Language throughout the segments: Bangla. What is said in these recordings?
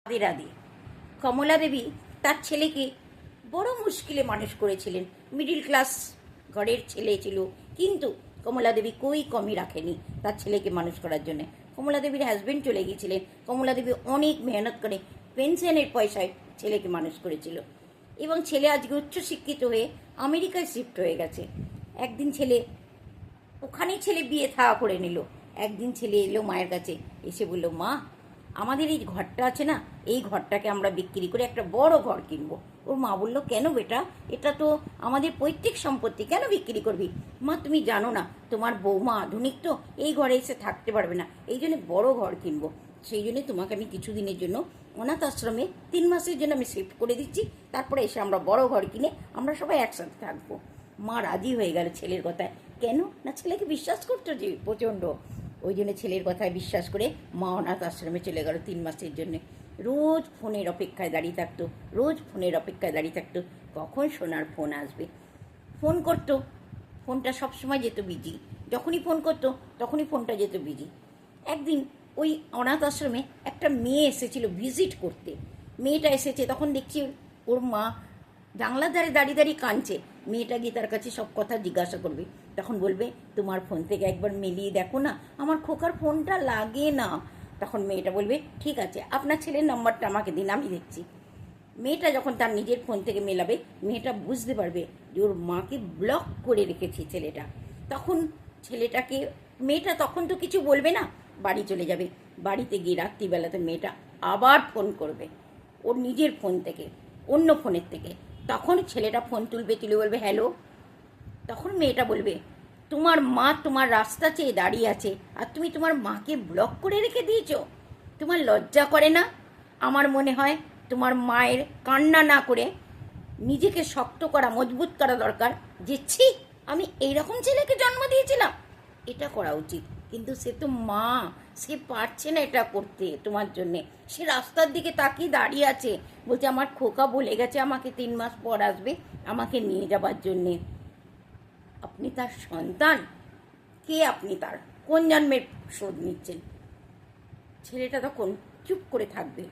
রাধে রাধে। কমলা দেবী তার ছেলেকে বড় মুশকিলে মানুষ করেছিলেন। মিডিল ক্লাস ঘরের ছেলে ছিল, কিন্তু কমলা দেবী কমই রাখেনি তার ছেলেকে মানুষ করার জন্য। কমলা দেবীর হাজবেন্ড চলে গিয়েছিলেন, কমলা দেবী অনেক মেহনত করে পেনশনের পয়সায় ছেলেকে মানুষ করেছিল, এবং ছেলে আজকে উচ্চশিক্ষিত হয়ে আমেরিকায় শিফট হয়ে গেছে। একদিন ওখানেই ছেলে বিয়ে থাকা করে নিল। একদিন ছেলে এলো মায়ের কাছে, এসে বলল, মা, আমাদের এই ঘরটা আছে না, এই ঘরটাকে আমরা বিক্রি করে একটা বড় ঘর কিনবো। ওর মা বলল, কেন বেটা, এটা তো আমাদের পৈতৃক সম্পত্তি, কেন বিক্রি করবি? মা, তুমি জানো না, তোমার বৌমা আধুনিক, তো এই ঘরে এসে থাকতে পারবে না, এই জন্য বড় ঘর কিনবো। সেই জন্য তোমাকে আমি কিছুদিনের জন্য অনাথ আশ্রমে 3 মাসের জন্য আমি শিফট করে দিচ্ছি, তারপরে এসে আমরা বড় ঘর কিনে আমরা সবাই একসাথে থাকবো। মা রাজি হয়ে গেল ছেলের কথায়। কেন না, ছেলেকে বিশ্বাস করতো যে প্রচণ্ড, ওই জন্য ছেলের কথায় বিশ্বাস করে মা অনাথ আশ্রমে চলে গেল 3 মাসের জন্যে। রোজ ফোনের অপেক্ষায় দাঁড়িয়ে থাকতো, কখন সোনার ফোন আসবে। ফোন করতো, ফোনটা সবসময় যেত বিজি, যখনই ফোন করতো তখনই ফোনটা যেত বিজি। একদিন ওই অনাথ আশ্রমে একটা মেয়ে এসেছিল ভিজিট করতে। মেয়েটা এসেছে, তখন দেখছি ওর মা জানলার ধারে দাঁড়িয়ে দাঁড়িয়ে কাঁদছে। মেয়েটা গিয়ে তার কাছে সব কথা জিজ্ঞাসা করবে, তখন বলবে, তোমার ফোন থেকে একবার মিলিয়ে দেখো না, আমার খোকার ফোনটা লাগে না। তখন মেয়েটা বলবে, ঠিক আছে, আপনার ছেলের নাম্বারটা আমাকে দিন, আমি দেখছি। মেয়েটা যখন তার নিজের ফোন থেকে মেলাবে, মেয়েটা বুঝতে পারবে যে ওর মাকে ব্লক করে রেখেছে ছেলেটা। তখন মেয়েটা তখন তো কিছু বলবে না, বাড়ি চলে যাবে। বাড়িতে গিয়ে রাত্রিবেলাতে মেয়েটা আবার ফোন করবে ওর নিজের ফোন থেকে, অন্য ফোনের থেকে। তখন ছেলেটা ফোন তুলে বলবে, হ্যালো। তখন মেয়েটা বলবে, তোমার মা তোমার রাস্তা চেয়ে দাঁড়িয়ে আছে, আর তুমি তোমার মাকে ব্লক করে রেখে দিয়েছো? তোমার লজ্জা করে না? আমার মনে হয় তোমার মায়ের কান্না না করে নিজেকে শক্ত করা, মজবুত করা দরকার, যে ছি, আমি এইরকম ছেলেকে জন্ম দিয়েছিলাম, এটা করা উচিত। কিন্তু সে তো মা, সে পারছে না এটা করতে তোমার জন্যে। সে রাস্তার দিকে তাকিয়ে দাঁড়িয়ে আছে, বলছে আমার খোকা বলে গেছে আমাকে 3 মাস পর আসবে আমাকে নিয়ে যাবার জন্যে। আপনি তার সন্তান, কে আপনি, তার কোন জন্মের শোধ নিচ্ছেন? ছেলেটা তখন চুপ করে থাকবে,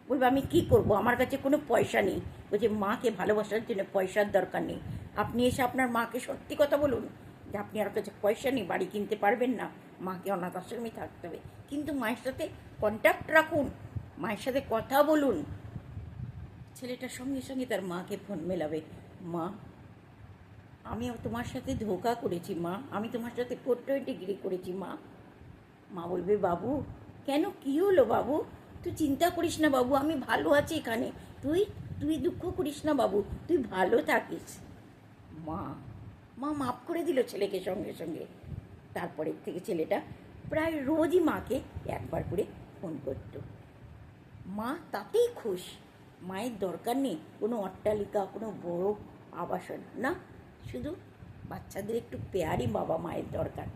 বলবে, আমি কি করব, আমার কাছে কোনো পয়সা নেই। বলছে, মাকে ভালোবাসার জন্য পয়সার দরকার নেই। আপনি এসে আপনার মাকে সত্যি কথা বলুন যে আপনি আর কাছে পয়সা নেই, বাড়ি কিনতে পারবেন না, মাকে অনাথ আশ্রমে থাকতে হবে, কিন্তু মায়ের সাথে কন্ট্যাক্ট রাখুন, মায়ের সাথে কথা বলুন। ছেলেটা সঙ্গে সঙ্গে তার মাকে ফোন মেলাবে, মা, আমি তোমার সাথে ধোঁকা করেছি মা, আমি তোমার সাথে কোট্টইটিগিরি করেছি মা। মা বলবে, বাবু, কেন, কি হলো বাবু? তুই চিন্তা করিস না বাবু, আমি ভালো আছি এখানে, তুই তুই দুঃখ করিস না বাবু, তুই ভালো থাকিস। মা মা মাফ করে দিল ছেলেকে সঙ্গে সঙ্গে। তারপরের থেকে ছেলেটা প্রায় রোজই মাকে একবার করে ফোন করত। মা তাতেই খুশ। মায়ের দরকার নেই কোনো অট্টালিকা, কোনো বড় আবাসন না, শুধু বাচ্চাদের একটু পেয়ারই বাবা মায়ের দরকার।